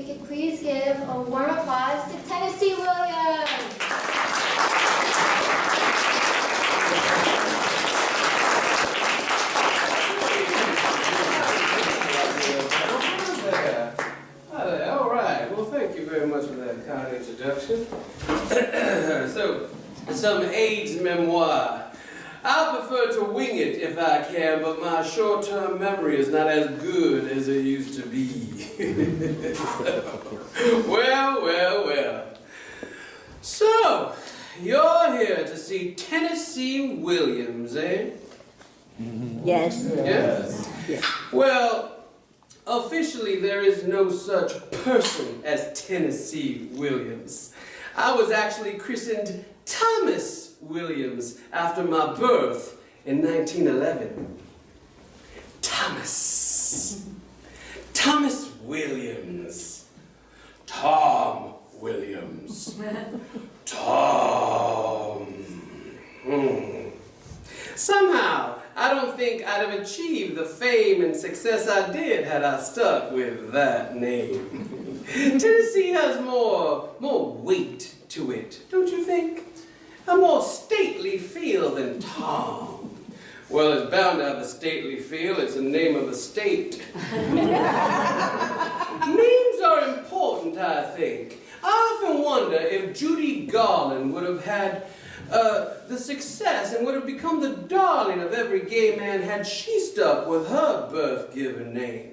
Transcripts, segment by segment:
we could please give a warm applause to Tennessee Williams. All right. Well, thank you very much for that kind introduction. So, some AIDS memoir. I prefer to wing it if I can, but my short-term memory is not as good as it used to be. Well. So, you're here to see Tennessee Williams, eh? Yes. Yes? Yes. Well, officially there is no such person as Tennessee Williams. I was actually christened Thomas Williams after my birth in 1911. Thomas Williams. Tom Williams. Tom. Somehow, I don't think I'd have achieved the fame and success I did had I stuck with that name. Tennessee has more weight to it, don't you think? A more stately feel than Tom. Well, it's bound to have a stately feel. It's the name of a state. Names are important, I think. I often wonder if Judy Garland would have had the success and would have become the darling of every gay man had she stuck with her birth-given name.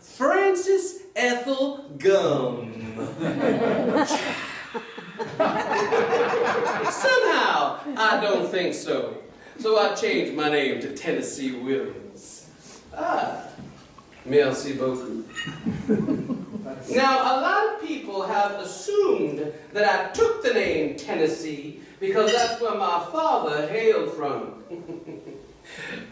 Frances Ethel Gum. Somehow, I don't think so. So I changed my name to Tennessee Williams. Merci beaucoup. Now, a lot of people have assumed that I took the name Tennessee because that's where my father hailed from.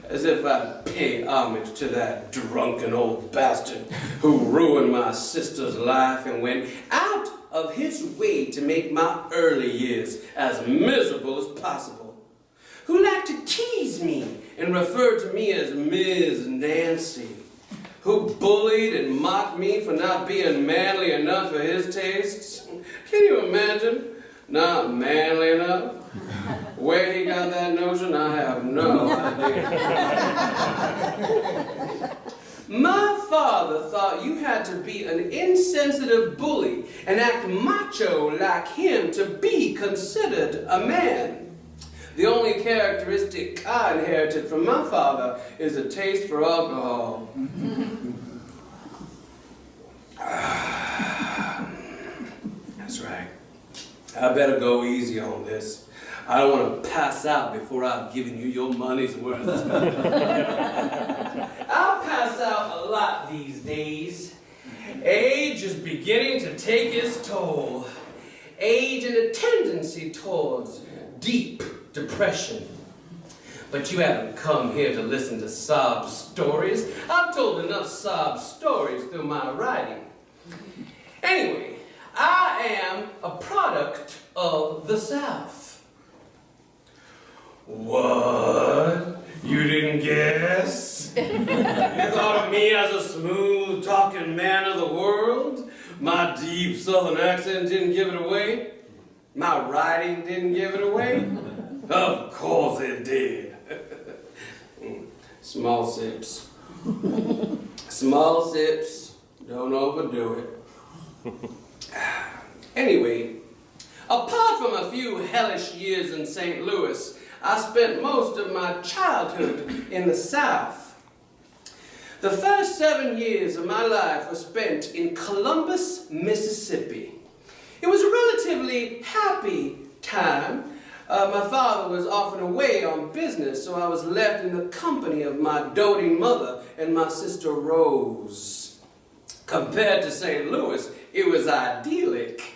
As if I'd pay homage to that drunken old bastard who ruined my sister's life and went out of his way to make my early years as miserable as possible. Who liked to tease me and refer to me as Ms. Nancy. Who bullied and mocked me for not being manly enough for his tastes. Can you imagine? Not manly enough? Where he got that notion, I have no idea. My father thought you had to be an insensitive bully and act macho like him to be considered a man. The only characteristic I inherited from my father is a taste for alcohol. That's right. I better go easy on this. I don't want to pass out before I've given you your money's worth. I'll pass out a lot these days. Age is beginning to take its toll. Age and a tendency towards deep depression. But you haven't come here to listen to sob stories. I've told enough sob stories through my writing. Anyway, I am a product of the South. What? You didn't guess? You thought of me as a smooth-talking man of the world? My deep southern accent didn't give it away? My writing didn't give it away? Of course it did. Small sips. Small sips. Don't overdo it. Anyway, apart from a few hellish years in St. Louis, I spent most of my childhood in the South. The first 7 years of my life were spent in Columbus, Mississippi. It was a relatively happy time. My father was often away on business, so I was left in the company of my doting mother and my sister Rose. Compared to St. Louis, it was idyllic.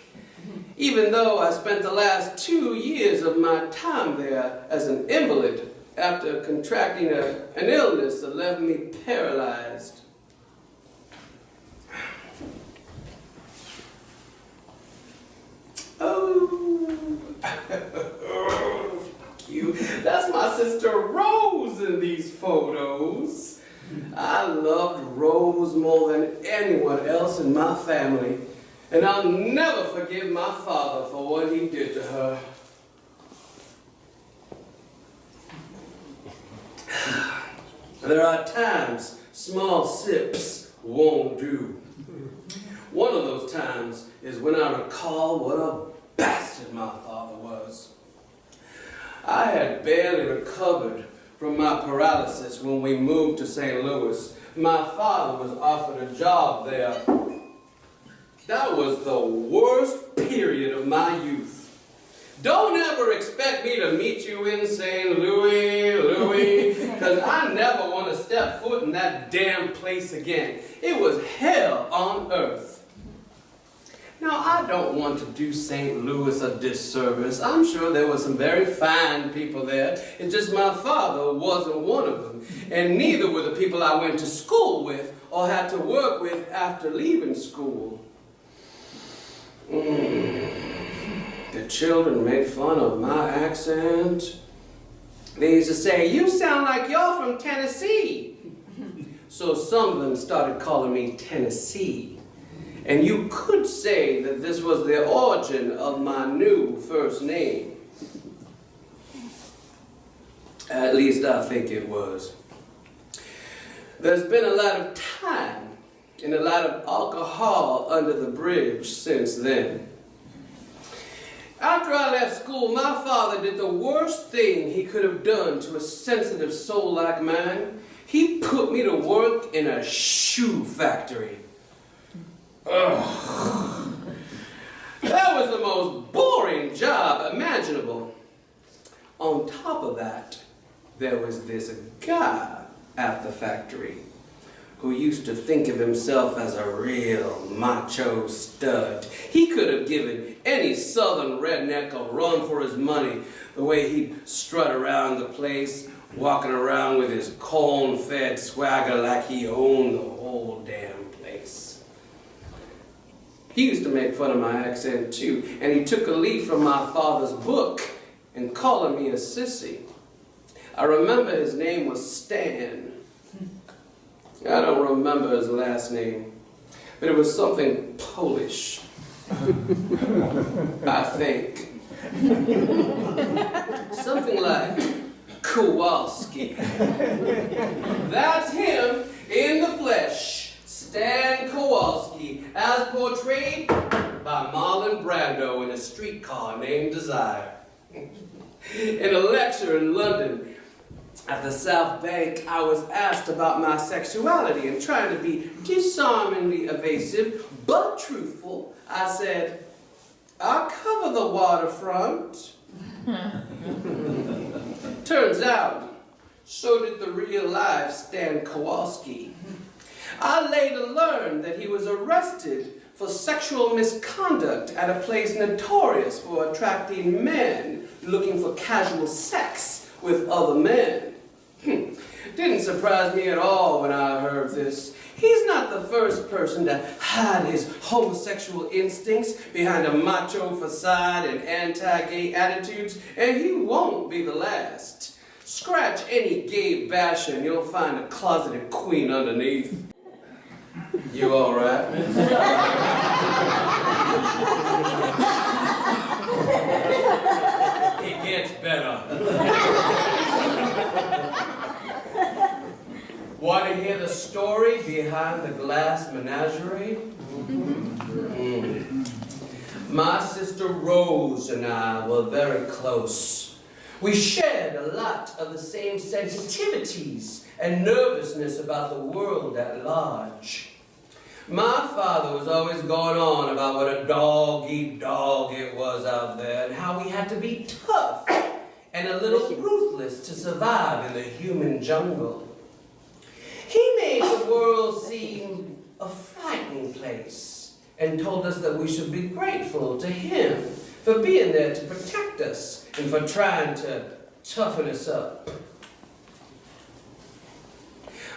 Even though I spent the last 2 years of my time there as an invalid after contracting an illness that left me paralyzed. Oh, you. That's my sister Rose in these photos. I loved Rose more than anyone else in my family, and I'll never forgive my father for what he did to her. There are times small sips won't do. One of those times is when I recall what a bastard my father was. I had barely recovered from my paralysis when we moved to St. Louis. My father was offered a job there. That was the worst period of my youth. Don't ever expect me to meet you in St. Louis, because I never want to step foot in that damn place again. It was hell on earth. Now, I don't want to do St. Louis a disservice. I'm sure there were some very fine people there. It's just my father wasn't one of them. And neither were the people I went to school with or had to work with after leaving school. The children made fun of my accent. They used to say, "You sound like you're from Tennessee." So some of them started calling me Tennessee. And you could say that this was the origin of my new first name. At least I think it was. There's been a lot of time and a lot of alcohol under the bridge since then. After I left school, my father did the worst thing he could have done to a sensitive soul like mine. He put me to work in a shoe factory. Ugh. That was the most boring job imaginable. On top of that, there was this guy at the factory who used to think of himself as a real macho stud. He could have given any southern redneck a run for his money, the way he'd strut around the place, walking around with his corn-fed swagger like he owned the whole damn place. He used to make fun of my accent too, and he took a leaf from my father's book and calling me a sissy. I remember his name was Stan. I don't remember his last name, but it was something Polish, I think. Something like Kowalski. That's him in the flesh, Stan Kowalski, as portrayed by Marlon Brando in A Streetcar Named Desire. In a lecture in London, at the South Bank, I was asked about my sexuality, and trying to be disarmingly evasive but truthful, I said, "I cover the waterfront." Turns out, so did the real-life Stan Kowalski. I later learned that he was arrested for sexual misconduct at a place notorious for attracting men looking for casual sex with other men. Didn't surprise me at all when I heard this. He's not the first person to hide his homosexual instincts behind a macho facade and anti-gay attitudes, and he won't be the last. Scratch any gay basher and you'll find a closeted queen underneath. You all right, miss? It gets better. Want to hear the story behind the glass menagerie? My sister Rose and I were very close. We shared a lot of the same sensitivities and nervousness about the world at large. My father was always going on about what a dog-eat-dog it was out there and how we had to be tough and a little ruthless to survive in the human jungle. He made the world seem a frightening place and told us that we should be grateful to him for being there to protect us and for trying to toughen us up.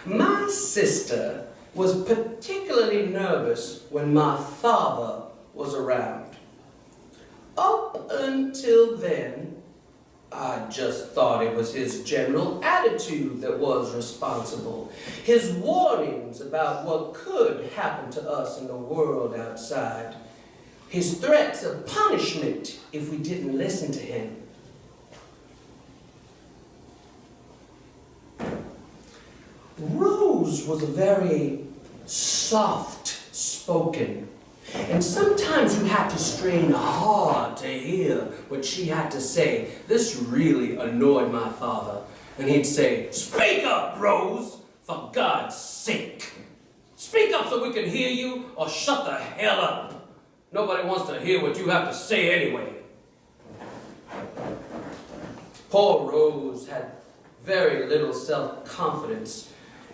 My sister was particularly nervous when my father was around. Up until then, I just thought it was his general attitude that was responsible. His warnings about what could happen to us in the world outside. His threats of punishment if we didn't listen to him. Rose was a very soft-spoken, and sometimes you had to strain hard to hear what she had to say. This really annoyed my father, and he'd say, "Speak up, Rose, for God's sake. Speak up so we can hear you, or shut the hell up. Nobody wants to hear what you have to say anyway." Poor Rose had very little self-confidence,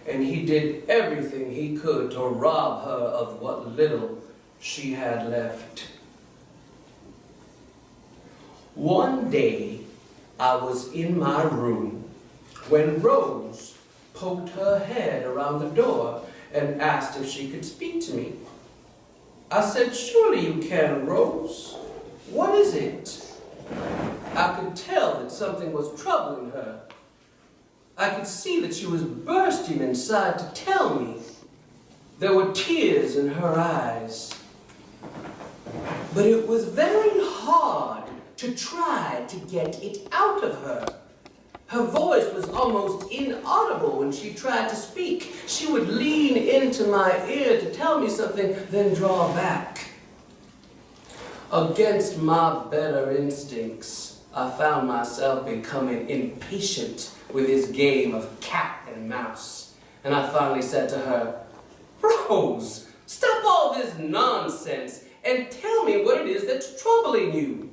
and he did everything he could to rob her of what little she had left. One day, I was in my room when Rose poked her head around the door and asked if she could speak to me. I said, "Surely you can, Rose. What is it?" I could tell that something was troubling her. I could see that she was bursting inside to tell me. There were tears in her eyes. But it was very hard to try to get it out of her. Her voice was almost inaudible when she tried to speak. She would lean into my ear to tell me something, then draw back. Against my better instincts, I found myself becoming impatient with his game of cat and mouse. And I finally said to her, "Rose, stop all this nonsense and tell me what it is that's troubling you.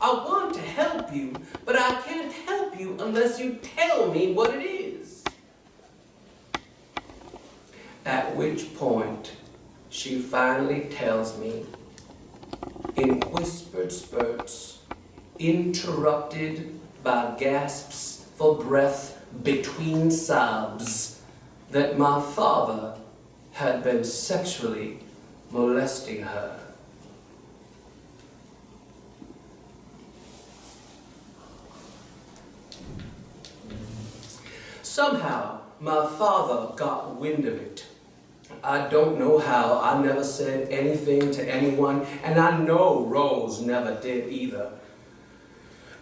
I want to help you, but I can't help you unless you tell me what it is." At which point, she finally tells me, in whispered spurts, interrupted by gasps for breath between sobs, that my father had been sexually molesting her. Somehow, my father got wind of it. I don't know how. I never said anything to anyone, and I know Rose never did either.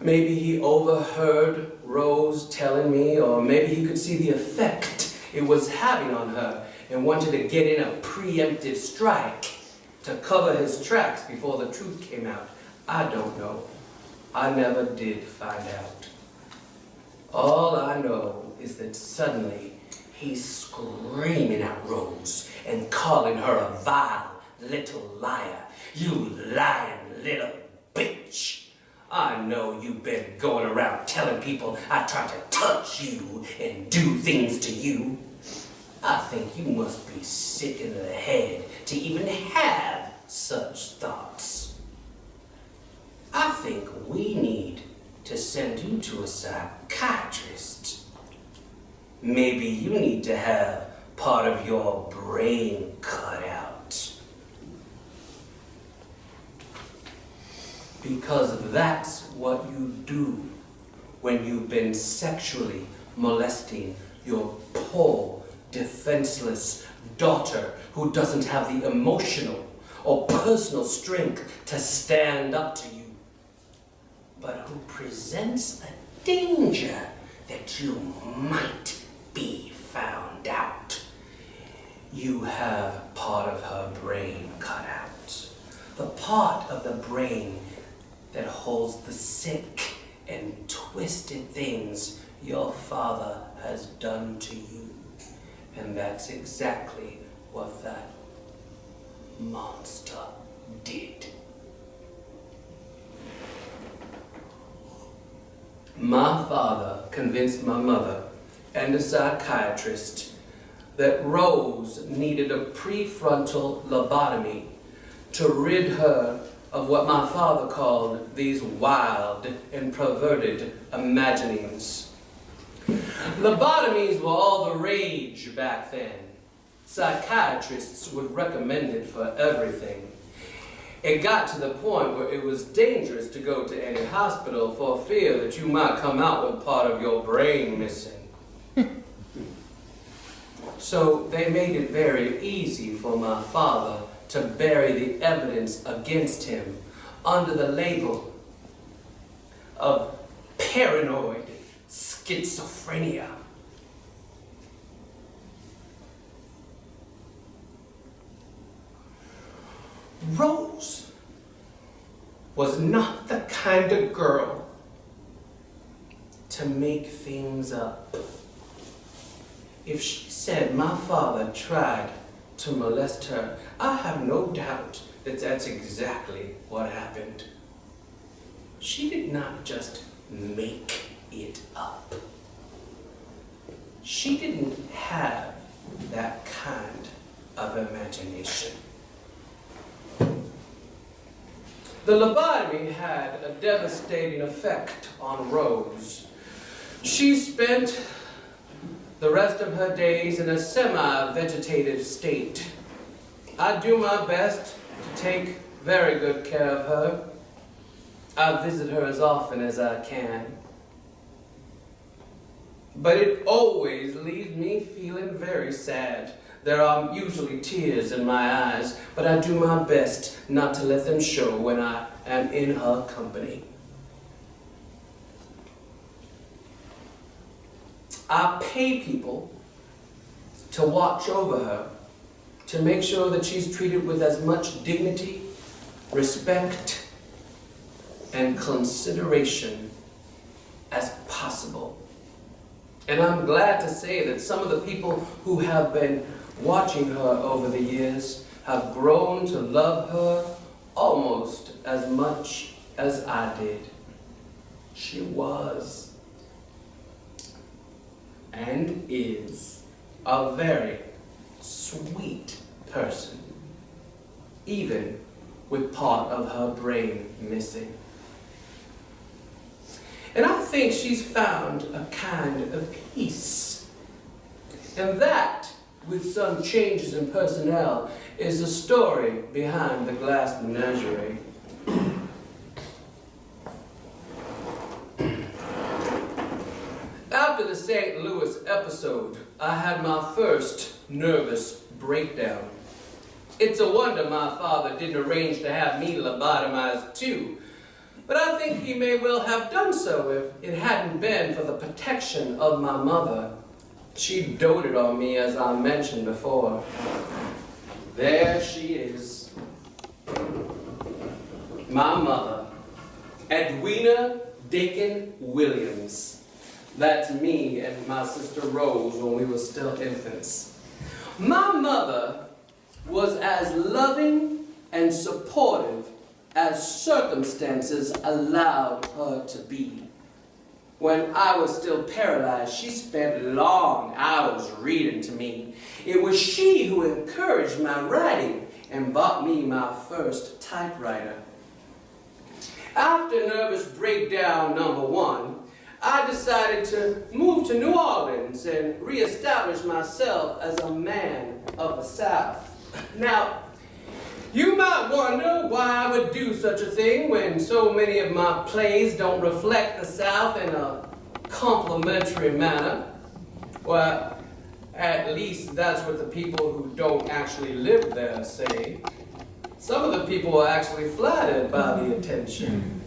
Maybe he overheard Rose telling me, or maybe he could see the effect it was having on her and wanted to get in a preemptive strike to cover his tracks before the truth came out. I don't know. I never did find out. All I know is that suddenly he's screaming at Rose and calling her a vile little liar. "You lying little bitch. I know you've been going around telling people I tried to touch you and do things to you. I think you must be sick in the head to even have such thoughts. I think we need to send you to a psychiatrist. Maybe you need to have part of your brain cut out. Because that's what you do when you've been sexually molesting your poor, defenseless daughter who doesn't have the emotional or personal strength to stand up to you, but who presents a danger that you might be found out. You have part of her brain cut out. The part of the brain that holds the sick and twisted things your father has done to you. And that's exactly what that monster did. My father convinced my mother and a psychiatrist that Rose needed a prefrontal lobotomy to rid her of what my father called these wild and perverted imaginings. Lobotomies were all the rage back then. Psychiatrists would recommend it for everything. It got to the point where it was dangerous to go to any hospital for fear that you might come out with part of your brain missing. So they made it very easy for my father to bury the evidence against him under the label of paranoid schizophrenia. Rose was not the kind of girl to make things up. If she said my father tried to molest her, I have no doubt that that's exactly what happened. She did not just make it up. She didn't have that kind of imagination. The lobotomy had a devastating effect on Rose. She spent the rest of her days in a semi-vegetative state. I do my best to take very good care of her. I visit her as often as I can. But it always leaves me feeling very sad. There are usually tears in my eyes, but I do my best not to let them show when I am in her company. I pay people to watch over her, to make sure that she's treated with as much dignity, respect, and consideration as possible. And I'm glad to say that some of the people who have been watching her over the years have grown to love her almost as much as I did. She was and is a very sweet person, even with part of her brain missing. And I think she's found a kind of peace. And that, with some changes in personnel, is the story behind the glass menagerie. After the St. Louis episode, I had my first nervous breakdown. It's a wonder my father didn't arrange to have me lobotomized too. But I think he may well have done so if it hadn't been for the protection of my mother. She doted on me, as I mentioned before. There she is. My mother, Edwina Dakin Williams. That's me and my sister Rose when we were still infants. My mother was as loving and supportive as circumstances allowed her to be. When I was still paralyzed, she spent long hours reading to me. It was she who encouraged my writing and bought me my first typewriter. After nervous breakdown number 1, I decided to move to New Orleans and reestablish myself as a man of the South. Now, you might wonder why I would do such a thing when so many of my plays don't reflect the South in a complimentary manner. Well, at least that's what the people who don't actually live there say. Some of the people are actually flattered by the attention.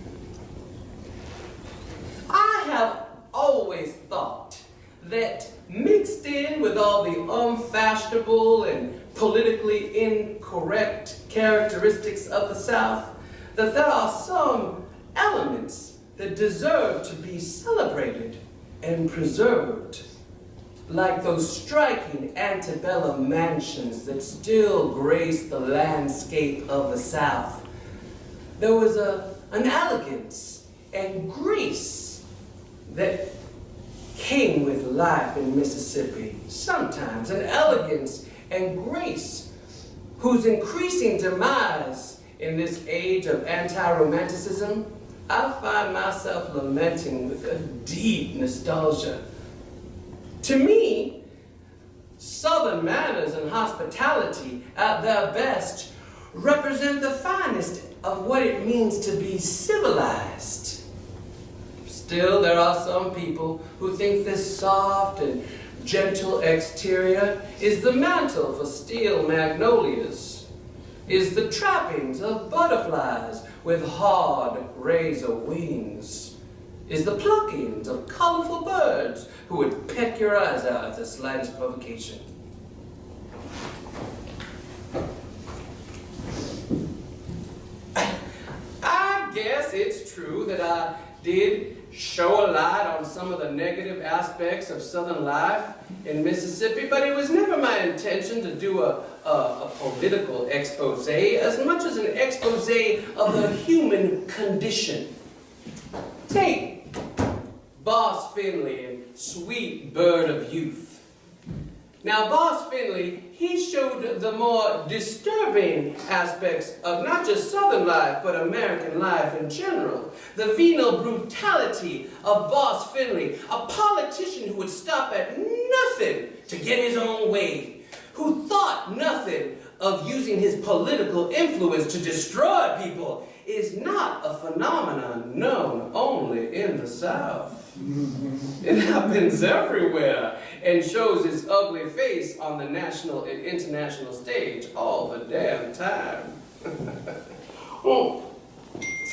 I have always thought that mixed in with all the unfashionable and politically incorrect characteristics of the South, that there are some elements that deserve to be celebrated and preserved, like those striking antebellum mansions that still grace the landscape of the South. There was an elegance and grace that came with life in Mississippi, sometimes an elegance and grace whose increasing demise in this age of anti-romanticism, I find myself lamenting with a deep nostalgia. To me, Southern manners and hospitality at their best represent the finest of what it means to be civilized. Still, there are some people who think this soft and gentle exterior is the mantle for steel magnolias, is the trappings of butterflies with hard razor wings, is the pluckings of colorful birds who would peck your eyes out at the slightest provocation. I guess it's true that I did show a light on some of the negative aspects of Southern life in Mississippi, but it was never my intention to do a political expose as much as an expose of the human condition. Take Boss Finley and Sweet Bird of Youth. Now, Boss Finley, he showed the more disturbing aspects of not just Southern life, but American life in general. The venal brutality of Boss Finley, a politician who would stop at nothing to get his own way, who thought nothing of using his political influence to destroy people, is not a phenomenon known only in the South. It happens everywhere and shows its ugly face on the national and international stage all the damn time.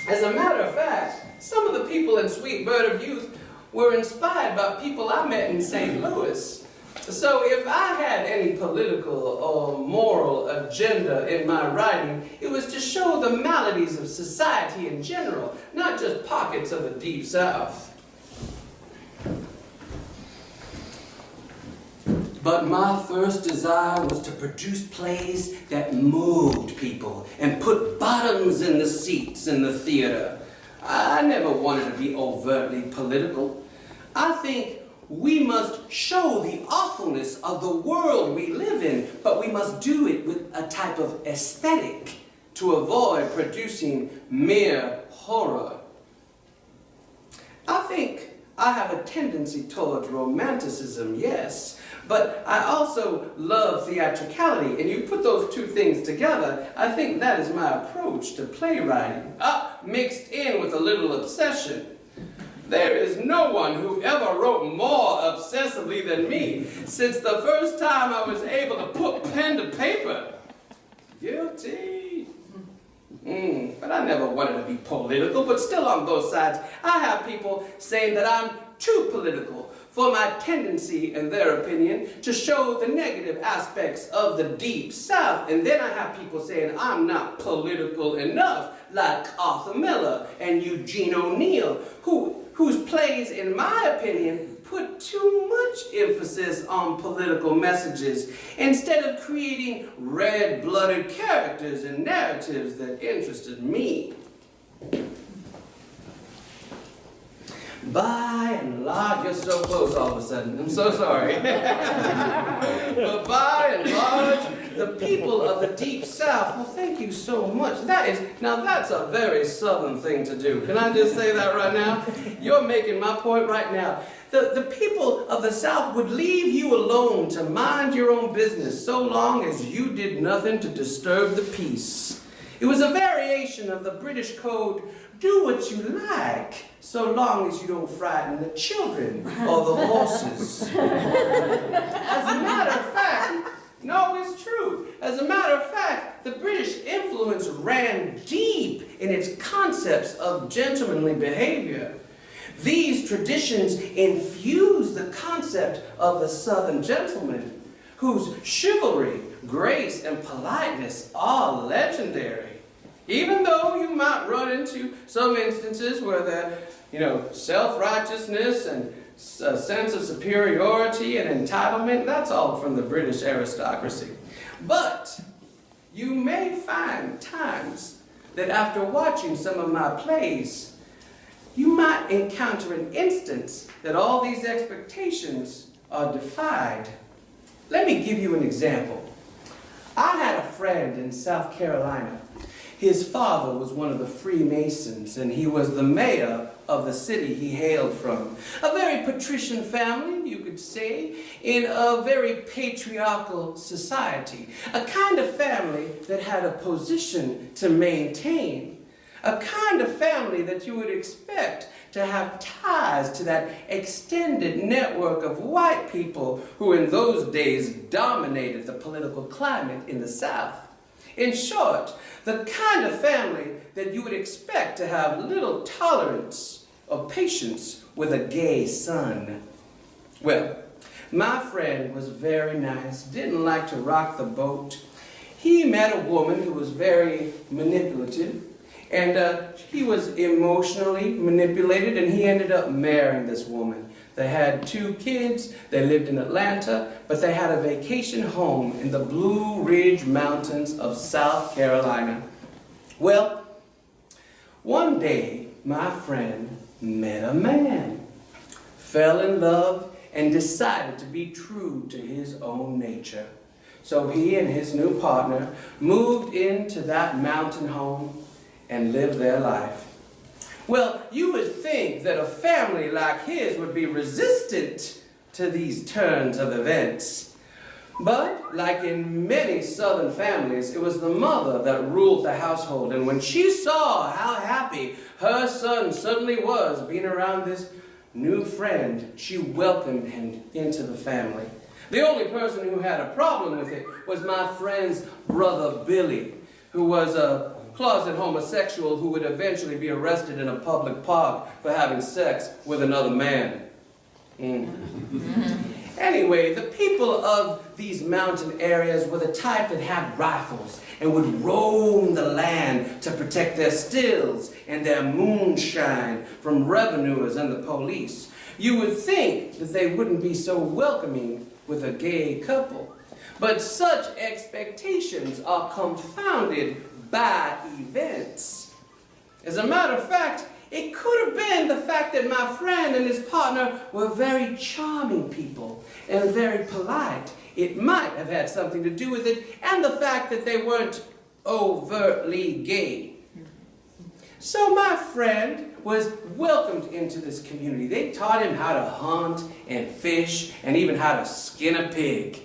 As a matter of fact, some of the people in Sweet Bird of Youth were inspired by people I met in St. Louis. So if I had any political or moral agenda in my writing, it was to show the maladies of society in general, not just pockets of the Deep South. But my first desire was to produce plays that moved people and put bottoms in the seats in the theater. I never wanted to be overtly political. I think we must show the awfulness of the world we live in, but we must do it with a type of aesthetic to avoid producing mere horror. I think I have a tendency towards romanticism, yes, but I also love theatricality, and you put those two things together, I think that is my approach to playwriting, mixed in with a little obsession. There is no one who ever wrote more obsessively than me since the first time I was able to put pen to paper. Guilty. But I never wanted to be political, but still on both sides, I have people saying that I'm too political for my tendency, in their opinion, to show the negative aspects of the Deep South. And then I have people saying I'm not political enough, like Arthur Miller and Eugene O'Neill, whose plays, in my opinion, put too much emphasis on political messages instead of creating red-blooded characters and narratives that interested me. By and large, you're so close all of a sudden. I'm so sorry. But by and large, the people of the Deep South, well, thank you so much. Now that's a very Southern thing to do. Can I just say that right now? You're making my point right now. The people of the South would leave you alone to mind your own business so long as you did nothing to disturb the peace. It was a variation of the British code, do what you like, so long as you don't frighten the children or the horses. As a matter of fact, no, it's true. As a matter of fact, the British influence ran deep in its concepts of gentlemanly behavior. These traditions infuse the concept of the Southern gentleman, whose chivalry, grace, and politeness are legendary. Even though you might run into some instances where self-righteousness and a sense of superiority and entitlement, that's all from the British aristocracy. But you may find times that after watching some of my plays, you might encounter an instance that all these expectations are defied. Let me give you an example. I had a friend in South Carolina. His father was one of the Freemasons, and he was the mayor of the city he hailed from. A very patrician family, you could say, in a very patriarchal society. A kind of family that had a position to maintain. A kind of family that you would expect to have ties to that extended network of white people who in those days dominated the political climate in the South. In short, the kind of family that you would expect to have little tolerance or patience with a gay son. Well, my friend was very nice, didn't like to rock the boat. He met a woman who was very manipulative, and he was emotionally manipulated, and he ended up marrying this woman. They had 2 kids, they lived in Atlanta, but they had a vacation home in the Blue Ridge Mountains of South Carolina. Well, one day, my friend met a man, fell in love, and decided to be true to his own nature. So he and his new partner moved into that mountain home and lived their life. Well, you would think that a family like his would be resistant to these turns of events. But, like in many Southern families, it was the mother that ruled the household. And when she saw how happy her son suddenly was being around this new friend, she welcomed him into the family. The only person who had a problem with it was my friend's brother Billy, who was a closet homosexual who would eventually be arrested in a public park for having sex with another man. Anyway, the people of these mountain areas were the type that had rifles and would roam the land to protect their stills and their moonshine from revenuers and the police. You would think that they wouldn't be so welcoming with a gay couple. But such expectations are confounded by events. As a matter of fact, it could have been the fact that my friend and his partner were very charming people and very polite. It might have had something to do with it, and the fact that they weren't overtly gay. So my friend was welcomed into this community. They taught him how to hunt and fish and even how to skin a pig.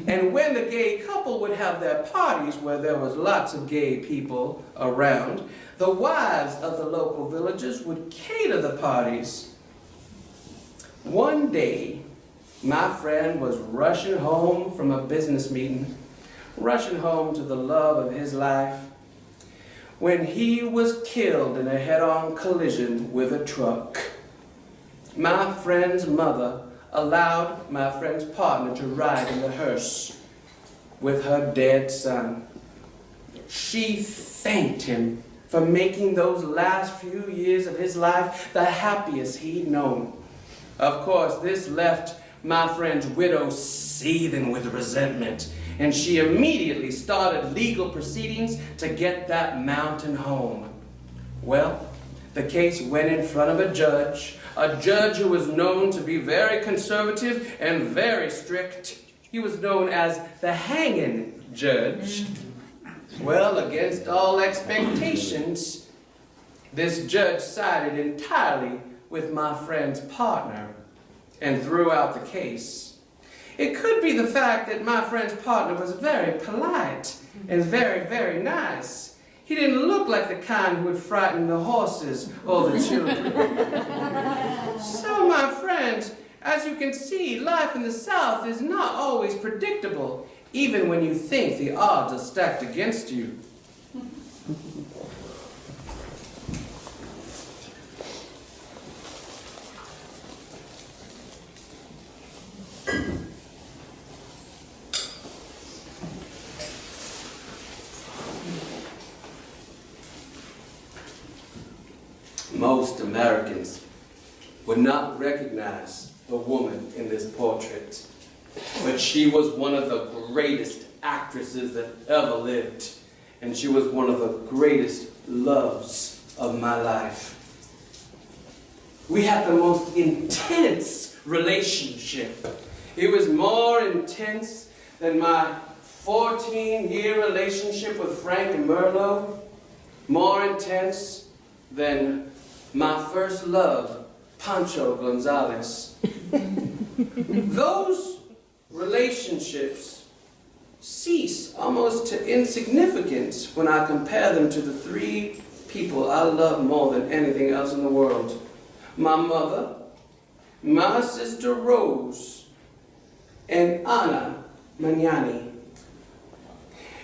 And when the gay couple would have their parties where there was lots of gay people around, the wives of the local villagers would cater the parties. One day, my friend was rushing home from a business meeting, rushing home to the love of his life, when he was killed in a head-on collision with a truck. My friend's mother allowed my friend's partner to ride in the hearse with her dead son. She thanked him for making those last few years of his life the happiest he'd known. Of course, this left my friend's widow seething with resentment, and she immediately started legal proceedings to get that mountain home. Well, the case went in front of a judge who was known to be very conservative and very strict. He was known as the hanging judge. Well, against all expectations, this judge sided entirely with my friend's partner and threw out the case. It could be the fact that my friend's partner was very polite and very, very nice. He didn't look like the kind who would frighten the horses or the children. So, my friends, as you can see, life in the South is not always predictable, even when you think the odds are stacked against you. Most Americans would not recognize the woman in this portrait, but she was one of the greatest actresses that ever lived, and she was one of the greatest loves of my life. We had the most intense relationship. It was more intense than my 14-year relationship with Frank and Merlot. more intense than my first love, Pancho Gonzalez. Those relationships cease almost to insignificance when I compare them to the three people I love more than anything else in the world. My mother, my sister Rose, and Ana Magnani.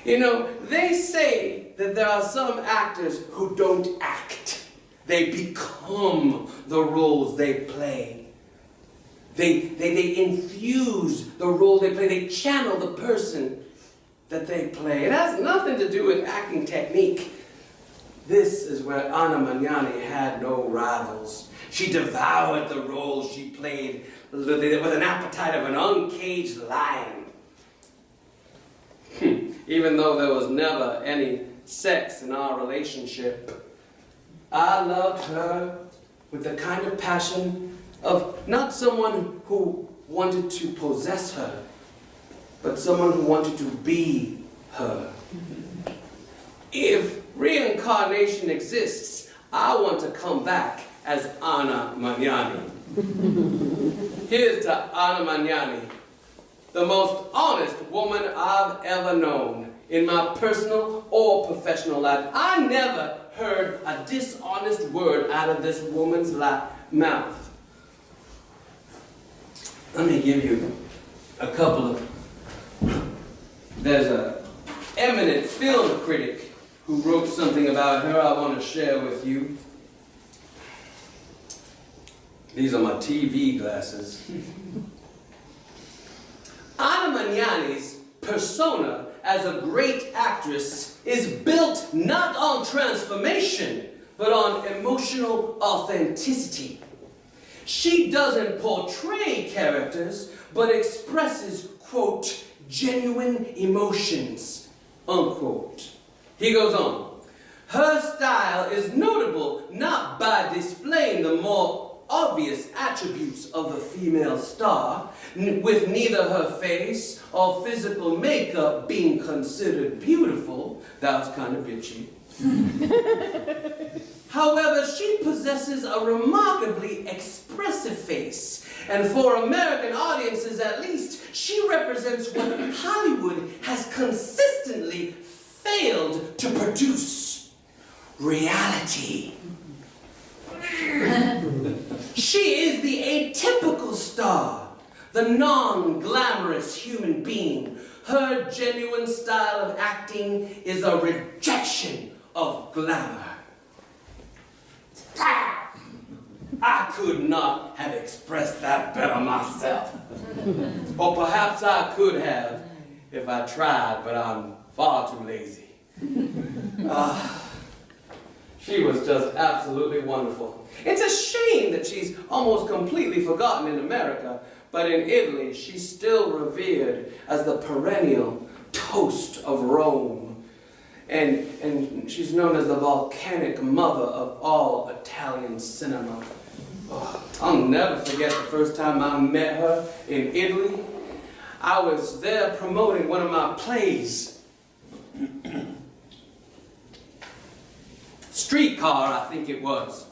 You know, they say that there are some actors who don't act. They become the roles they play. They infuse the role they play. They channel the person that they play. It has nothing to do with acting technique. This is where Ana Magnani had no rivals. She devoured the roles she played with an appetite of an uncaged lion. Even though there was never any sex in our relationship, I loved her with the kind of passion of not someone who wanted to possess her, but someone who wanted to be her. If reincarnation exists, I want to come back as Ana Magnani. Here's to Ana Magnani, the most honest woman I've ever known in my personal or professional life. I never heard a dishonest word out of this woman's mouth. Let me give you a couple of... There's an eminent film critic who wrote something about her I want to share with you. These are my TV glasses. Ana Magnani's persona as a great actress is built not on transformation, but on emotional authenticity. She doesn't portray characters, but expresses, quote, genuine emotions, unquote. He goes on. Her style is notable not by displaying the more obvious attributes of the female star, with neither her face or physical makeup being considered beautiful. That was kind of bitchy. However, she possesses a remarkably expressive face, and for American audiences at least, she represents what Hollywood has consistently failed to produce: reality. She is the atypical star, the non-glamorous human being. Her genuine style of acting is a rejection of glamour. I could not have expressed that better myself. Or perhaps I could have if I tried, but I'm far too lazy. She was just absolutely wonderful. It's a shame that she's almost completely forgotten in America, but in Italy, she's still revered as the perennial toast of Rome. And she's known as the volcanic mother of all Italian cinema. Oh, I'll never forget the first time I met her in Italy. I was there promoting one of my plays. Streetcar, I think it was.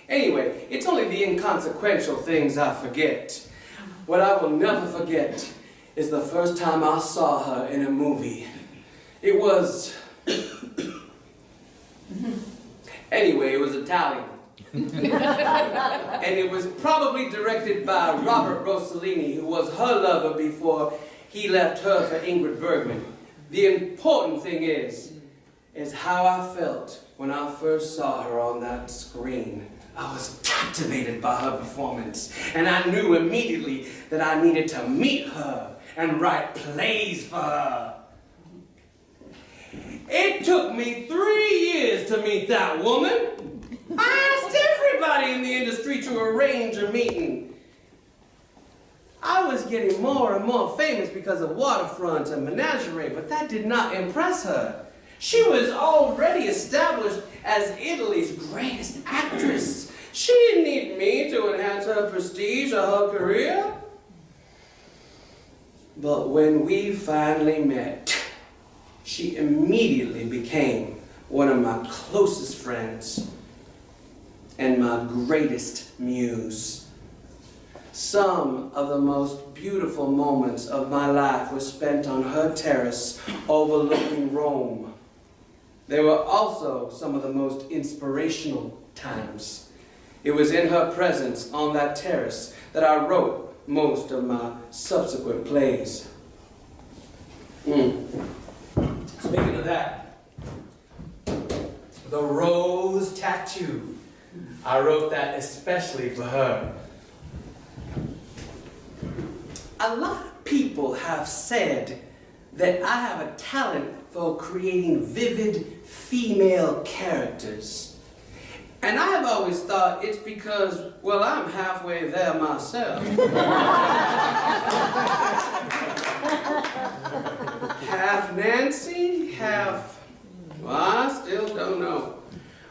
Anyway, it's only the inconsequential things I forget. What I will never forget is the first time I saw her in a movie. It was... Anyway, it was Italian. And it was probably directed by Robert Rossellini, who was her lover before he left her for Ingrid Bergman. The important thing is how I felt when I first saw her on that screen. I was captivated by her performance, and I knew immediately that I needed to meet her and write plays for her. It took me 3 years to meet that woman. I asked everybody in the industry to arrange a meeting. I was getting more and more famous because of Waterfront and Menagerie, but that did not impress her. She was already established as Italy's greatest actress. She didn't need me to enhance her prestige or her career. But when we finally met, she immediately became one of my closest friends and my greatest muse. Some of the most beautiful moments of my life were spent on her terrace overlooking Rome. They were also some of the most inspirational times. It was in her presence on that terrace that I wrote most of my subsequent plays. Speaking of that, the rose tattoo. I wrote that especially for her. A lot of people have said that I have a talent for creating vivid female characters. And I've always thought it's because, well, I'm halfway there myself. Half Nancy, half, well, I still don't know.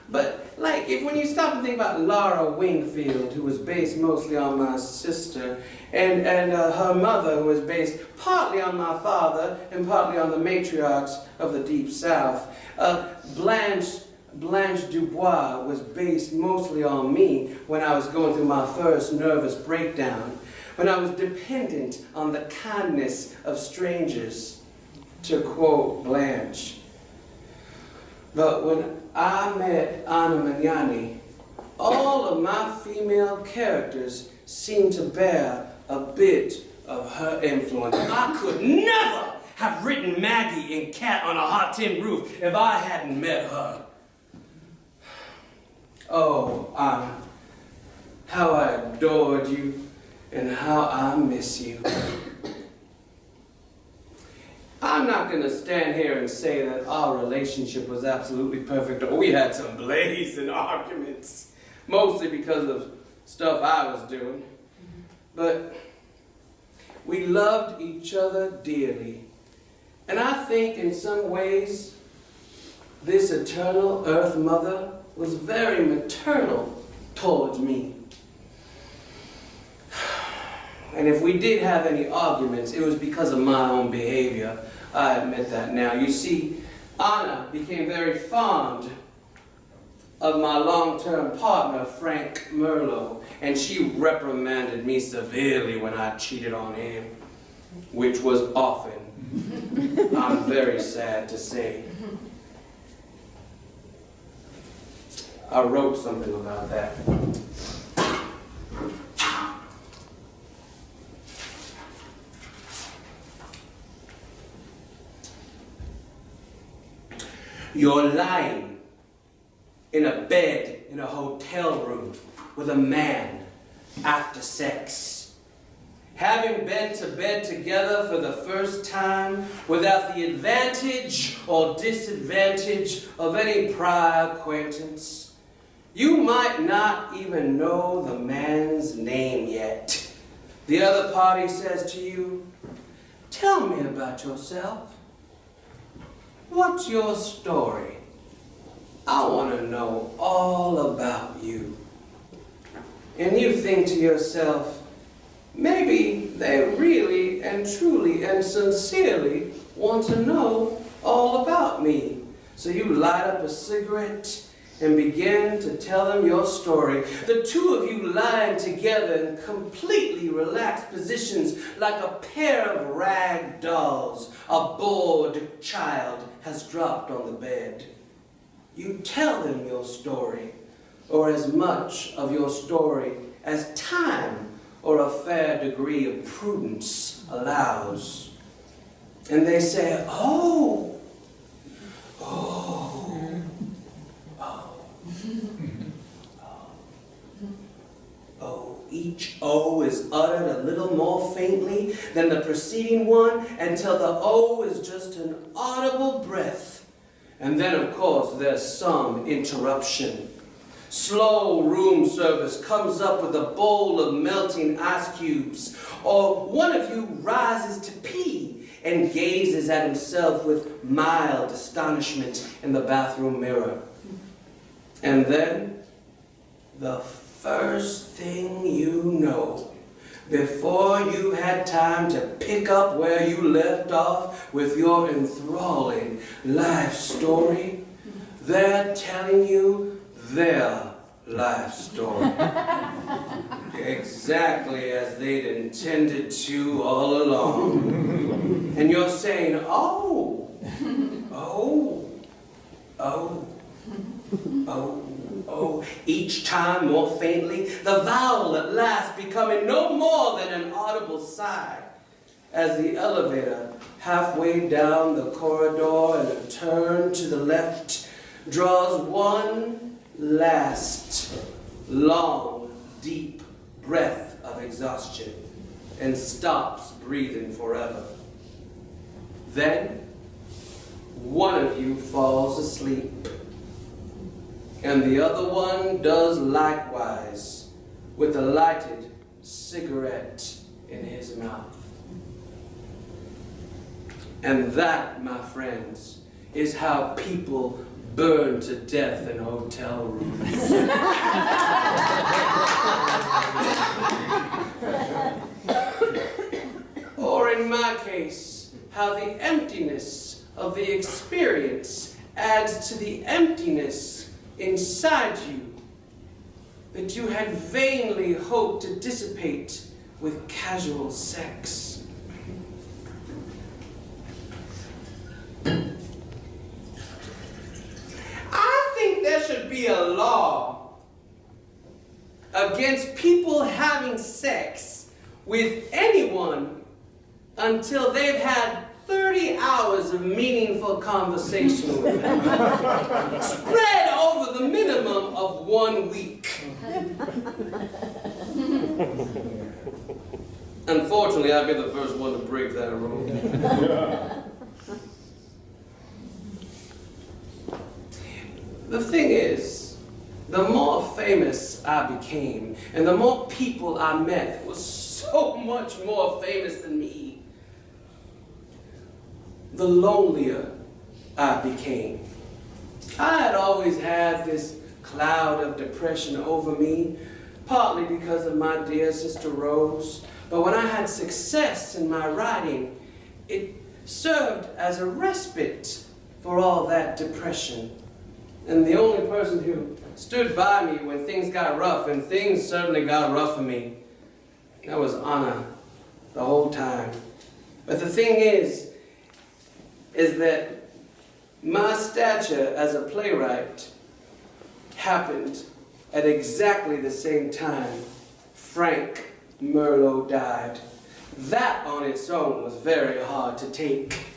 But like, when you stop and think about Laura Wingfield, who was based mostly on my sister, and her mother, who was based partly on my father and partly on the matriarchs of the Deep South, Blanche Dubois was based mostly on me when I was going through my first nervous breakdown, when I was dependent on the kindness of strangers, to quote Blanche. But when I met Anna Magnani, all of my female characters seemed to bear a bit of her influence. I could never have written Maggie in Cat on a Hot Tin Roof if I hadn't met her. Oh, Anna, how I adored you and how I miss you. I'm not going to stand here and say that our relationship was absolutely perfect. We had some blazing arguments, mostly because of stuff I was doing. But we loved each other dearly. And I think in some ways, this eternal Earth Mother was very maternal towards me. And if we did have any arguments, it was because of my own behavior. I admit that now. You see, Anna became very fond of my long-term partner, Frank Merlot, and she reprimanded me severely when I cheated on him, which was often. I'm very sad to say. I wrote something about that. You're lying in a bed in a hotel room with a man after sex. Having been to bed together for the first time without the advantage or disadvantage of any prior acquaintance. You might not even know the man's name yet. The other party says to you, "Tell me about yourself. What's your story? I want to know all about you." And you think to yourself, maybe they really and truly and sincerely want to know all about me. So you light up a cigarette and begin to tell them your story. The two of you lying together in completely relaxed positions like a pair of rag dolls a bored child has dropped on the bed. You tell them your story, or as much of your story as time or a fair degree of prudence allows. And they say, "Oh, oh, oh, oh." Each O is uttered a little more faintly than the preceding one until the O is just an audible breath. And then, of course, there's some interruption. Slow room service comes up with a bowl of melting ice cubes, or one of you rises to pee and gazes at himself with mild astonishment in the bathroom mirror. And then, the first thing you know, before you had time to pick up where you left off with your enthralling life story, They're telling you their life story. Exactly as they'd intended to all along. And you're saying, oh, oh, oh, oh, oh, each time more faintly, the vowel at last becoming no more than an audible sigh as the elevator halfway down the corridor and a turn to the left draws one last long, deep breath of exhaustion and stops breathing forever. Then one of you falls asleep and the other one does likewise with a lighted cigarette in his mouth. And that, my friends, is how people burn to death in hotel rooms. Or in my case, how the emptiness of the experience adds to the emptiness inside you that you had vainly hoped to dissipate with casual sex. I think there should be a law against people having sex with anyone until they've had 30 hours of meaningful conversation with them, spread over the minimum of 1 week. Unfortunately, I'll be the first one to break that rule. The thing is, the more famous I became, and the more people I met that were so much more famous than me, the lonelier I became. I had always had this cloud of depression over me, partly because of my dear sister Rose, but when I had success in my writing, it served as a respite for all that depression. And the only person who stood by me when things got rough, and things certainly got rough for me, that was Anna the whole time. But the thing is that my stature as a playwright happened at exactly the same time Frank Merlot died. That on its own was very hard to take.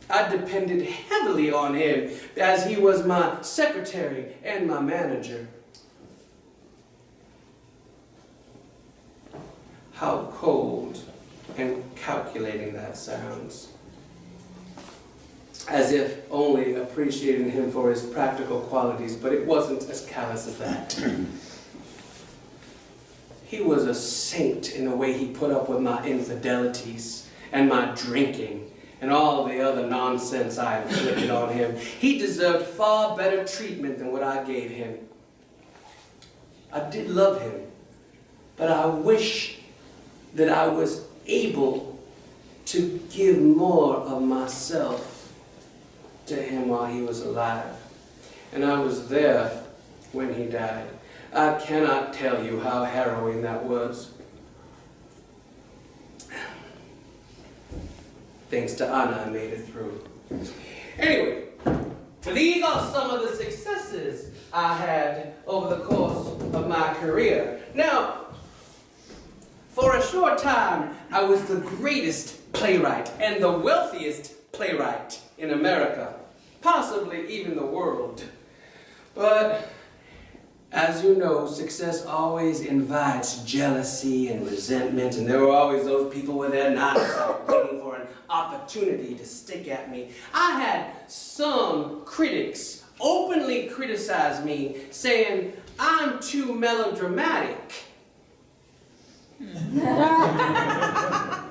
I depended heavily on him as he was my secretary and my manager. How cold and calculating that sounds. As if only appreciating him for his practical qualities, but it wasn't as callous as that. He was a saint in the way he put up with my infidelities and my drinking and all the other nonsense I inflicted on him. He deserved far better treatment than what I gave him. I did love him, but I wish that I was able to give more of myself to him while he was alive. And I was there when he died. I cannot tell you how harrowing that was. Thanks to Anna, I made it through. Anyway, these are some of the successes I had over the course of my career. Now, for a short time, I was the greatest playwright and the wealthiest playwright in America, possibly even the world. But as you know, success always invites jealousy and resentment, and there were always those people with their knives out waiting for an opportunity to stick at me. I had some critics openly criticize me, saying I'm too melodramatic.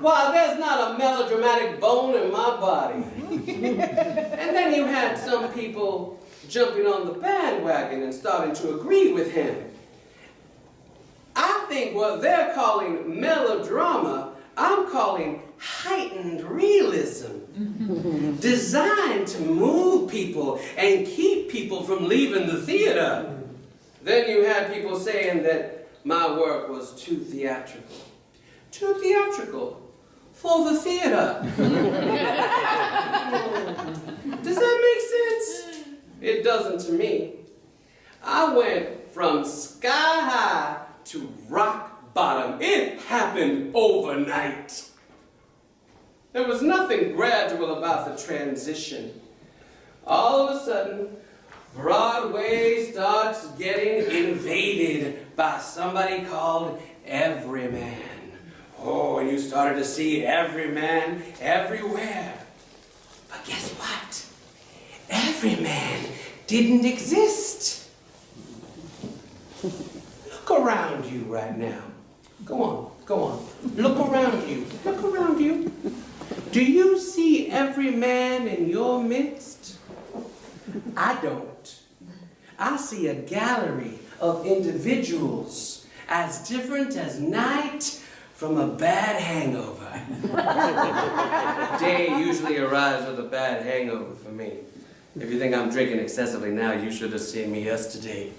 Well, there's not a melodramatic bone in my body. And then you had some people jumping on the bandwagon and starting to agree with him. I think what they're calling melodrama, I'm calling heightened realism, designed to move people and keep people from leaving the theater. Then you had people saying that my work was too theatrical. Too theatrical for the theater. Does that make sense? It doesn't to me. I went from sky high to rock bottom. It happened overnight. There was nothing gradual about the transition. All of a sudden, Broadway starts getting invaded by somebody called Everyman. Oh, and you started to see Everyman everywhere. But guess what? Everyman didn't exist. Look around you right now. Go on, go on. Look around you. Look around you. Do you see every man in your midst? I don't. I see a gallery of individuals as different as night from a bad hangover. Day usually arrives with a bad hangover for me. If you think I'm drinking excessively now, you should have seen me yesterday.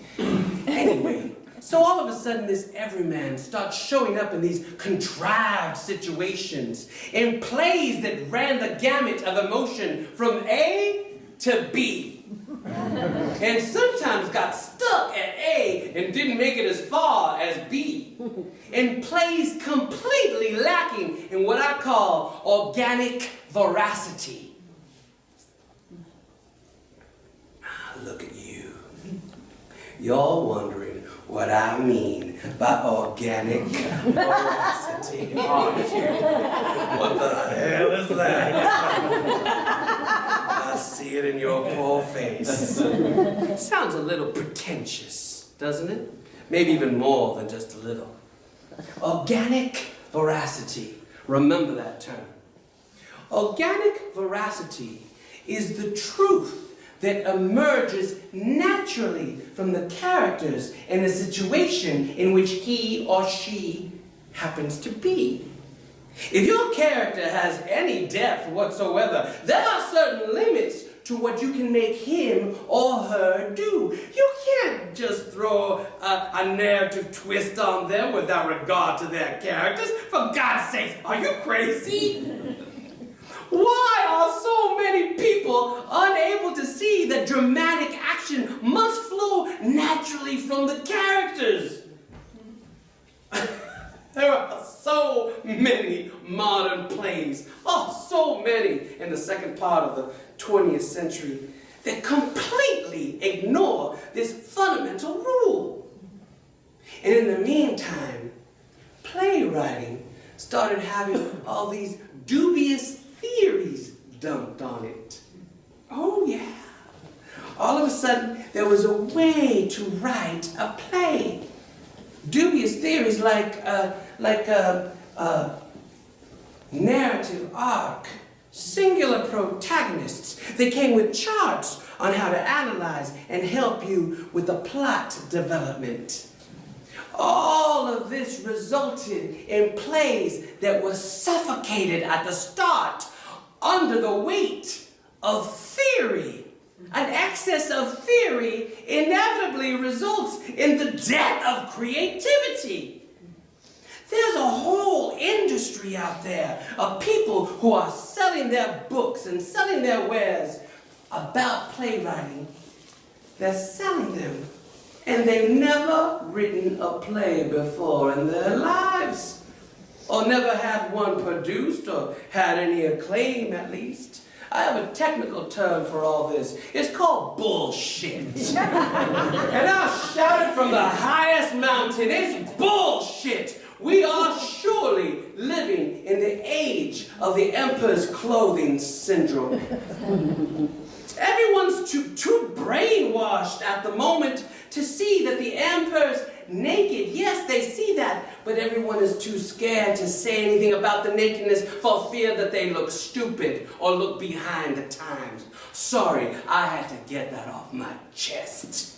Anyway, so all of a sudden this everyman starts showing up in these contrived situations, in plays that ran the gamut of emotion from A to B. And sometimes got stuck at A and didn't make it as far as B. In plays completely lacking in what I call organic veracity. Look at you. You're wondering what I mean by organic veracity, aren't you? What the hell is that? I see it in your poor face. Sounds a little pretentious, doesn't it? Maybe even more than just a little. Organic veracity. Remember that term. Organic veracity is the truth that emerges naturally from the characters and the situation in which he or she happens to be. If your character has any depth whatsoever, there are certain limits to what you can make him or her do. You can't just throw a narrative twist on them without regard to their characters. For God's sake, are you crazy? Why are so many people unable to see that dramatic action must flow naturally from the characters? There are so many modern plays, so many in the second part of the 20th century, that completely ignore this fundamental rule. And in the meantime, playwriting started having all these dubious theories dumped on it. Oh yeah. All of a sudden, there was a way to write a play. Dubious theories like narrative arc, singular protagonists. They came with charts on how to analyze and help you with the plot development. All of this resulted in plays that were suffocated at the start under the weight of theory. An excess of theory inevitably results in the death of creativity. There's a whole industry out there of people who are selling their books and selling their wares about playwriting. They're selling them, and they've never written a play before in their lives, or never had one produced, or had any acclaim at least. I have a technical term for all this. It's called bullshit. And I'll shout it from the highest mountain. It's bullshit. We are surely living in the age of the emperor's clothing syndrome. Everyone's too brainwashed at the moment to see that the emperor's naked. Yes, they see that, but everyone is too scared to say anything about the nakedness for fear that they look stupid or look behind the times. Sorry, I had to get that off my chest.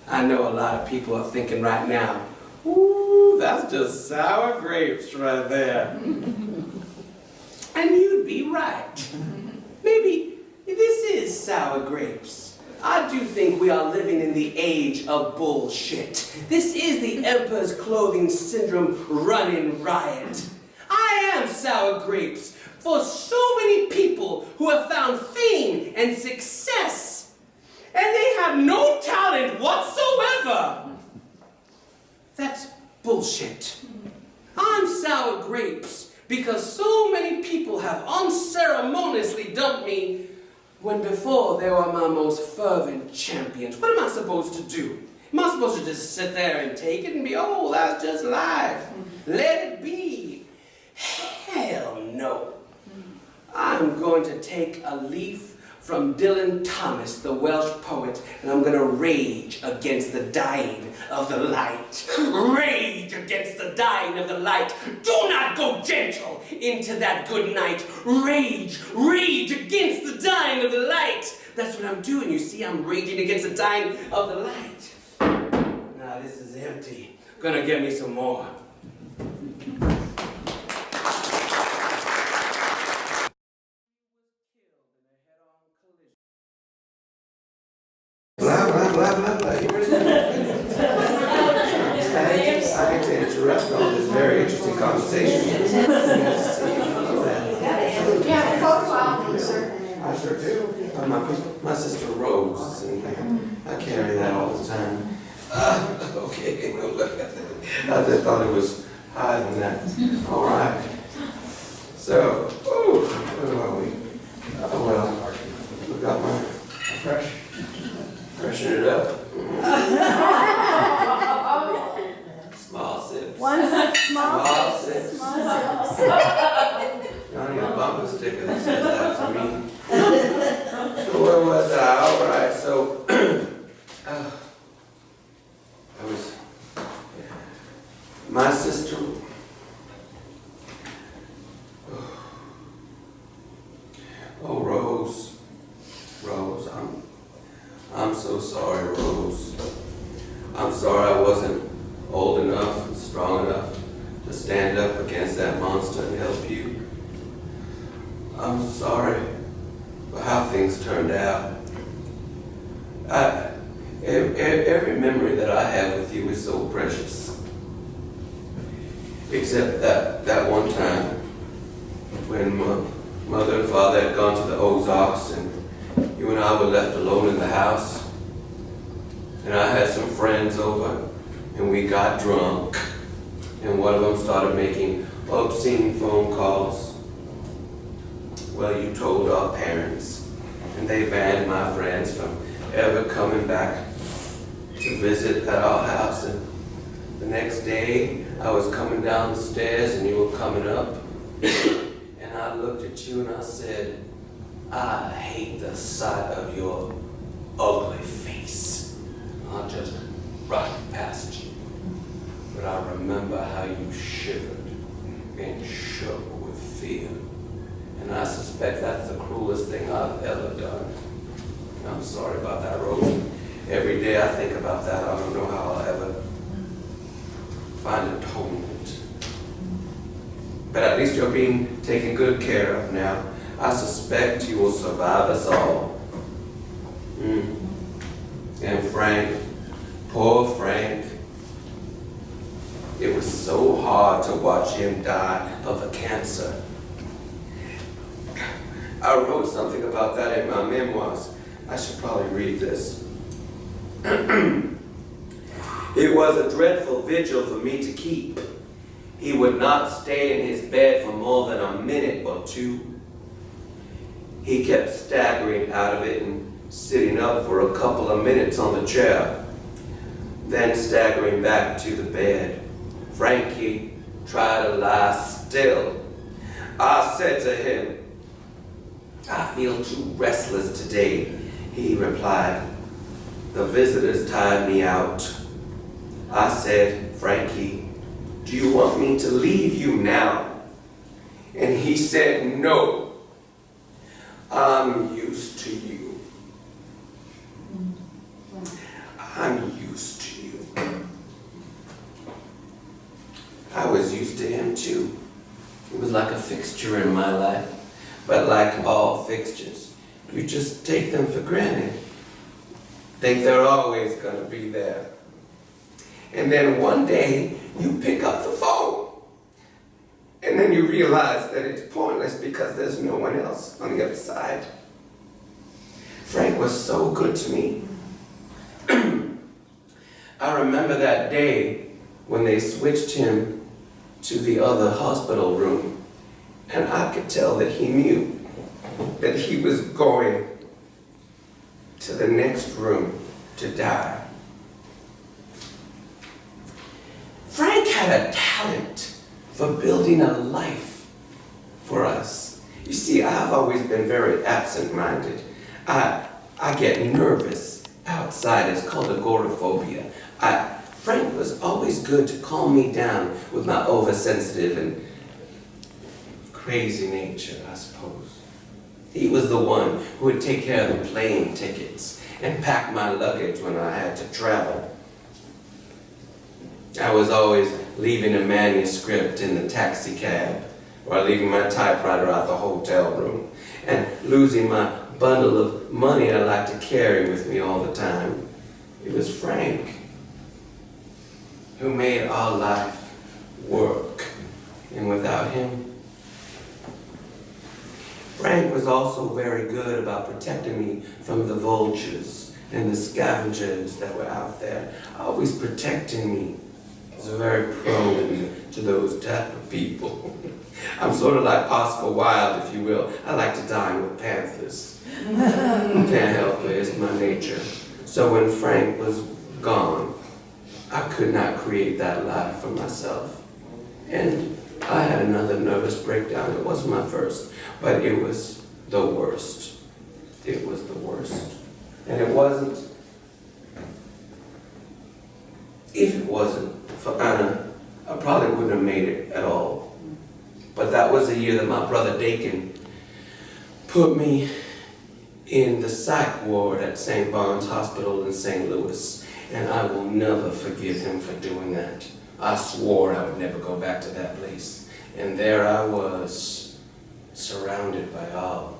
I know a lot of people are thinking right now, Ooh, that's just sour grapes right there. And you'd be right. Maybe this is sour grapes. I do think we are living in the age of bullshit. This is the Emperor's Clothing Syndrome running riot. I am sour grapes for so many people who have found fame and success, and they have no talent whatsoever. That's bullshit. I'm sour grapes because so many people have unceremoniously dumped me when before they were my most fervent champions. What am I supposed to do? Am I supposed to just sit there and take it and be, oh, that's just life? Let it be. Hell no. I'm going to take a leaf from Dylan Thomas, the Welsh poet, and I'm going to rage against the dying of the light. Rage against the dying of the light. Do not go gentle into that good night. Rage, rage against the dying of the light. That's what I'm doing, you see. I'm raging against the dying of the light. Now this is empty. Gonna get me some more. Blah, blah, blah, blah, blah. You ready to I hate to interrupt all this very interesting conversation. Yeah, profile, sir. I sure do. My sister Rose, and I carry that all the time. Okay. I just thought it was higher than that. All right. So, where are we? Oh, well, we got my freshen it up. Small sips. One small sips. I need a bumper sticker that says that for me. So where was I? All right, so my sister. Oh, Rose, I'm so sorry, Rose. I'm sorry I wasn't old enough and strong enough to stand up against that monster and help you. I'm sorry for how things turned out. Every memory that I have with you is so precious. Except that one time when my mother and father had gone to the Ozarks and you and I were left alone in the house. And I had some friends over and we got drunk. And one of them started making obscene phone calls. Well, you told our parents and they banned my friends from ever coming back to visit at our house. And the next day I was coming down the stairs and you were coming up. And I looked at you and I said, I hate the sight of your ugly face. I'll just run past you. But I remember how you shivered and shook with fear. And I suspect that's the cruelest thing I've ever done. I'm sorry about that, Rose. Every day I think about that, I don't know how I'll ever find atonement. But at least you're being taken good care of now. I suspect you will survive us all. And Frank, poor Frank, it was so hard to watch him die of a cancer. I wrote something about that in my memoirs. I should probably read this. It was a dreadful vigil for me to keep. He would not stay in his bed for more than a minute or two. He kept staggering out of it and sitting up for a couple of minutes on the chair, then staggering back to the bed. Frankie tried to lie still. I said to him, I feel too restless today, he replied. The visitors tired me out. I said, Frankie, do you want me to leave you now? And he said, no. I'm used to you. I'm used to you. fixture in my life. But like all fixtures, you just take them for granted. Think they're always gonna be there. And then one day, you pick up the phone. And then you realize that it's pointless because there's no one else on the other side. Frank was so good to me. I remember that day when they switched him to the other hospital room, and I could tell that he knew that he was going to the next room to die. Frank had a talent for building a life for us. You see, I've always been very absent-minded. I get nervous outside. It's called agoraphobia. Frank was always good to calm me down with my oversensitive and crazy nature, I suppose. He was the one who would take care of the plane tickets and pack my luggage when I had to travel. I was always leaving a manuscript in the taxi cab, or leaving my typewriter out the hotel room, and losing my bundle of money I like to carry with me all the time. It was Frank who made our life work, and without him, Frank was also very good about protecting me from the vultures and the scavengers that were out there, always protecting me. He was very prone to those type of people. I'm sort of like Oscar Wilde, if you will. I like to dine with panthers. Can't help it, it's my nature. So when Frank was gone, I could not create that life for myself. And I had another nervous breakdown. It wasn't my first, but it was the worst. It was the worst. And it wasn't, if it wasn't for Anna, I probably wouldn't have made it at all. But that was the year that my brother Dakin put me in the psych ward at St. Barnes Hospital in St. Louis. And I will never forgive him for doing that. I swore I would never go back to that place. And there I was, surrounded by all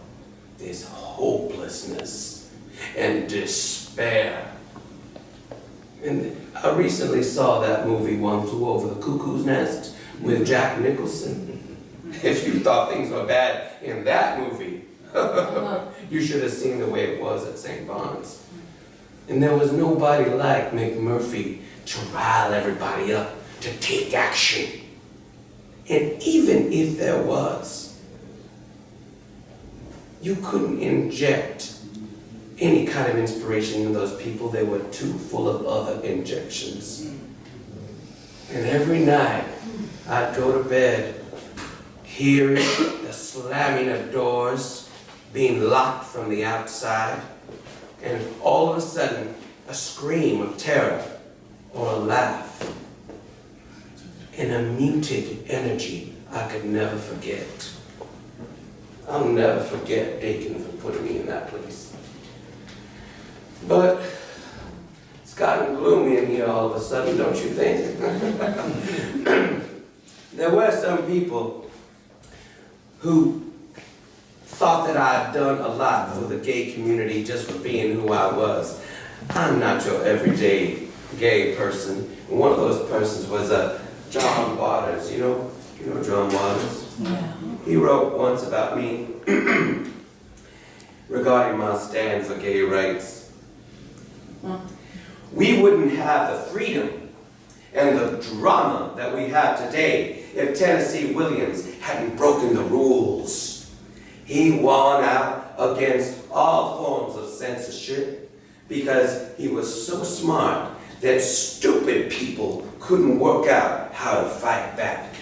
this hopelessness and despair. And I recently saw that movie, One Flew Over the Cuckoo's Nest, with Jack Nicholson. If you thought things were bad in that movie, you should have seen the way it was at St. Barnes. And there was nobody like McMurphy to rile everybody up, to take action. And even if there was, you couldn't inject any kind of inspiration in those people. They were too full of other injections. And every night, I'd go to bed hearing the slamming of doors, being locked from the outside, and all of a sudden, a scream of terror or a laugh, and a muted energy I could never forget. I'll never forget Dakin for putting me in that place. But it's gotten gloomy in here all of a sudden, don't you think? There were some people who thought that I had done a lot for the gay community just for being who I was. I'm not your everyday gay person. One of those persons was John Waters. You know John Waters? Yeah. He wrote once about me regarding my stand for gay rights. We wouldn't have the freedom and the drama that we have today if Tennessee Williams hadn't broken the rules. He won out against all forms of censorship because he was so smart that stupid people couldn't work out how to fight back.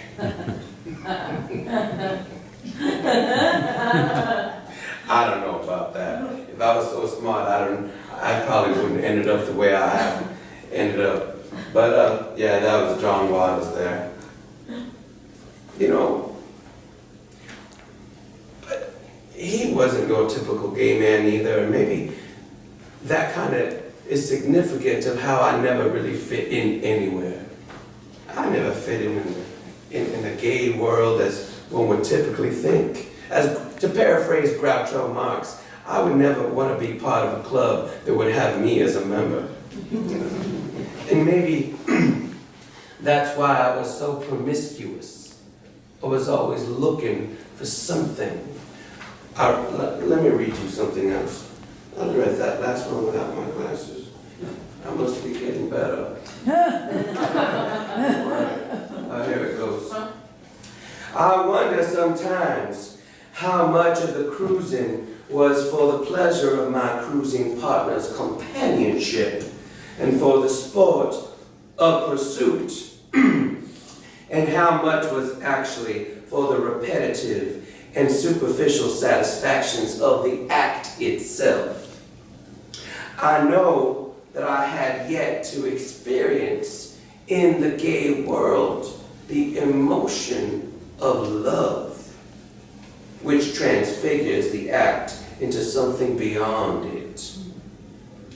I don't know about that. If I was so smart, I probably wouldn't have ended up the way I have ended up. But yeah, that was John Waters there. But he wasn't your typical gay man either. Maybe that kind of is significant of how I never really fit in anywhere. I never fit in the gay world as one would typically think. As to paraphrase Groucho Marx, I would never want to be part of a club that would have me as a member. And maybe that's why I was so promiscuous. I was always looking for something. Let me read you something else. I read that last one without my glasses. I must be getting better. Here it goes. I wonder sometimes how much of the cruising was for the pleasure of my cruising partner's companionship and for the sport of pursuit, and how much was actually for the repetitive and superficial satisfactions of the act itself. I know that I had yet to experience in the gay world the emotion of love, which transfigures the act into something beyond it.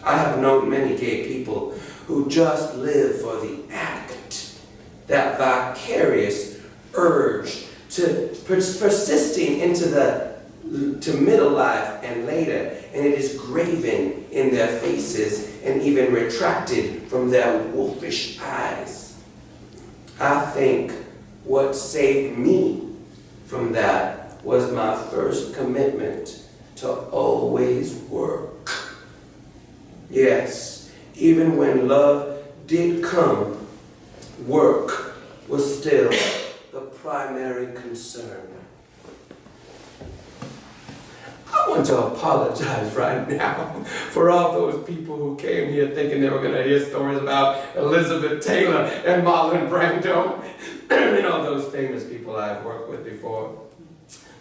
I have known many gay people who just live for the act, that vicarious urge to persisting to middle life and later, and it is graven in their faces and even retracted from their wolfish eyes. I think what saved me from that was my first commitment to always work. Yes, even when love did come, work was still the primary concern. I want to apologize right now for all those people who came here thinking they were going to hear stories about Elizabeth Taylor and Marlon Brando and all those famous people I've worked with before.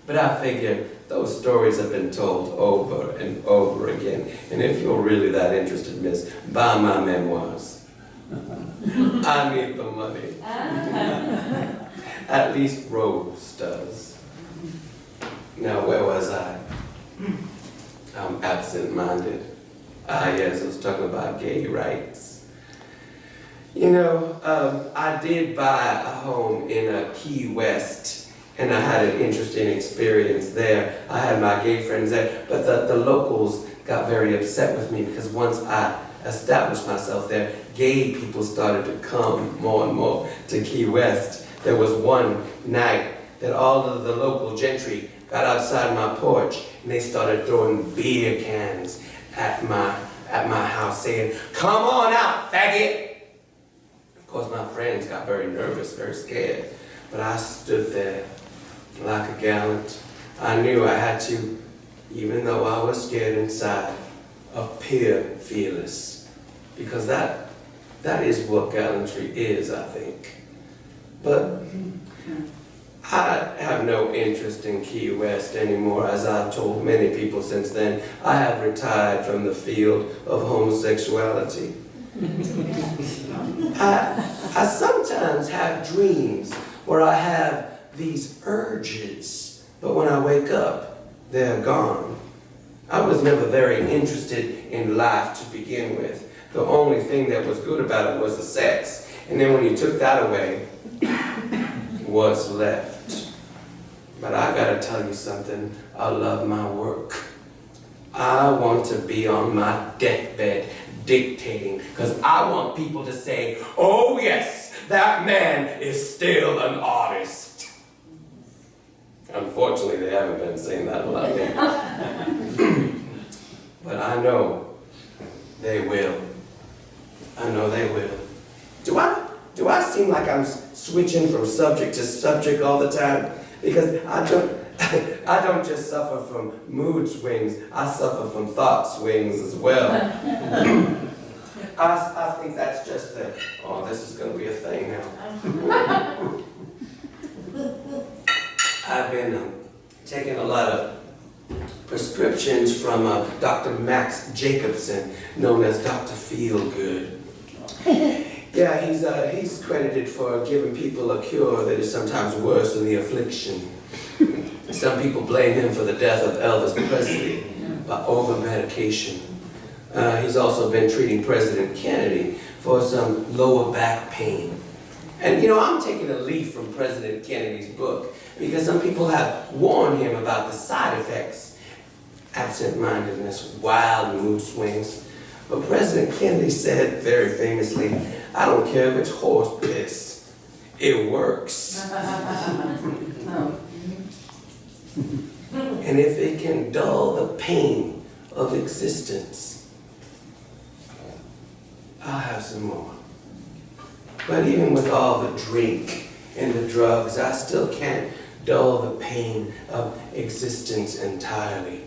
But I figure those stories have been told over and over again. And if you're really that interested, miss, buy my memoirs. I need the money. At least Rose does. Now, where was I? I'm absent-minded. Yes, I was talking about gay rights. You know, I did buy a home in Key West, and I had an interesting experience there. I had my gay friends there, but the locals got very upset with me because once I established myself there, gay people started to come more and more to Key West. There was one night that all of the local gentry got outside my porch and they started throwing beer cans at my house saying, "Come on out, faggot!" Of course, my friends got very nervous, very scared, but I stood there like a gallant. I knew I had to, even though I was scared inside, appear fearless, because that is what gallantry is, I think. But I have no interest in Key West anymore, as I've told many people since then. I have retired from the field of homosexuality. I sometimes have dreams where I have these urges, but when I wake up, they're gone. I was never very interested in life to begin with. The only thing that was good about it was the sex. And then when you took that away, what's left? But I gotta tell you something, I love my work. I want to be on my deathbed dictating, because I want people to say, "Oh yes, that man is still an artist." Unfortunately, they haven't been saying that a lot lately. But I know they will. I know they will. Do I seem like I'm switching from subject to subject all the time? Because I don't just suffer from mood swings, I suffer from thought swings as well. I think that's just this is going to be a thing now. I've been taking a lot of prescriptions from Dr. Max Jacobson, known as Dr. Feelgood. Yeah, he's credited for giving people a cure that is sometimes worse than the affliction. Some people blame him for the death of Elvis Presley by over-medication. He's also been treating President Kennedy for some lower back pain. And you know, I'm taking a leaf from President Kennedy's book, because some people have warned him about the side effects. Absent-mindedness, wild mood swings. But President Kennedy said very famously, I don't care if it's horse piss, it works. And if it can dull the pain of existence, I'll have some more. But even with all the drink and the drugs, I still can't dull the pain of existence entirely.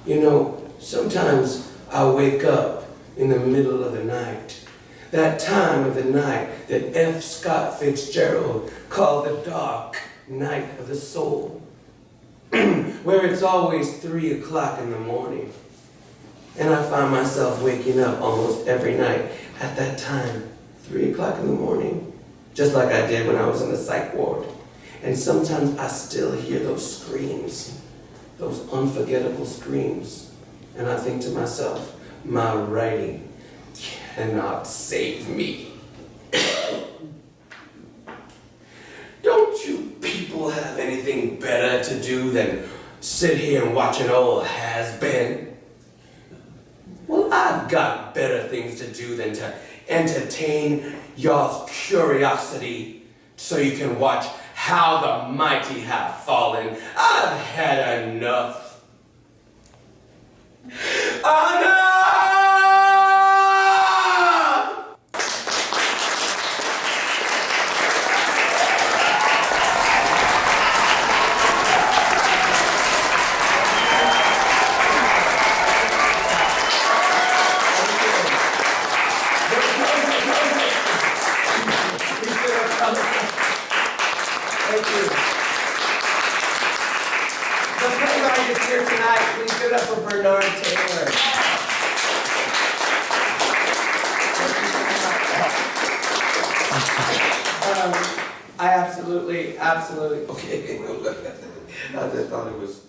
You know, sometimes I wake up in the middle of the night, that time of the night that F. Scott Fitzgerald called the dark night of the soul, where it's always 3 o'clock in the morning. And I find myself waking up almost every night at that time, 3 o'clock in the morning, just like I did when I was in the psych ward. And sometimes I still hear those screams, those unforgettable screams. And I think to myself, my writing cannot save me. Don't you people have anything better to do than sit here and watch an old has-been? Well, I've got better things to do than to entertain y'all's curiosity so you can watch how the mighty have fallen. I've had enough. Enough! Thank you. The playwright is here tonight. Please give it up for Bernard Taylor. I absolutely, okay. I just thought it was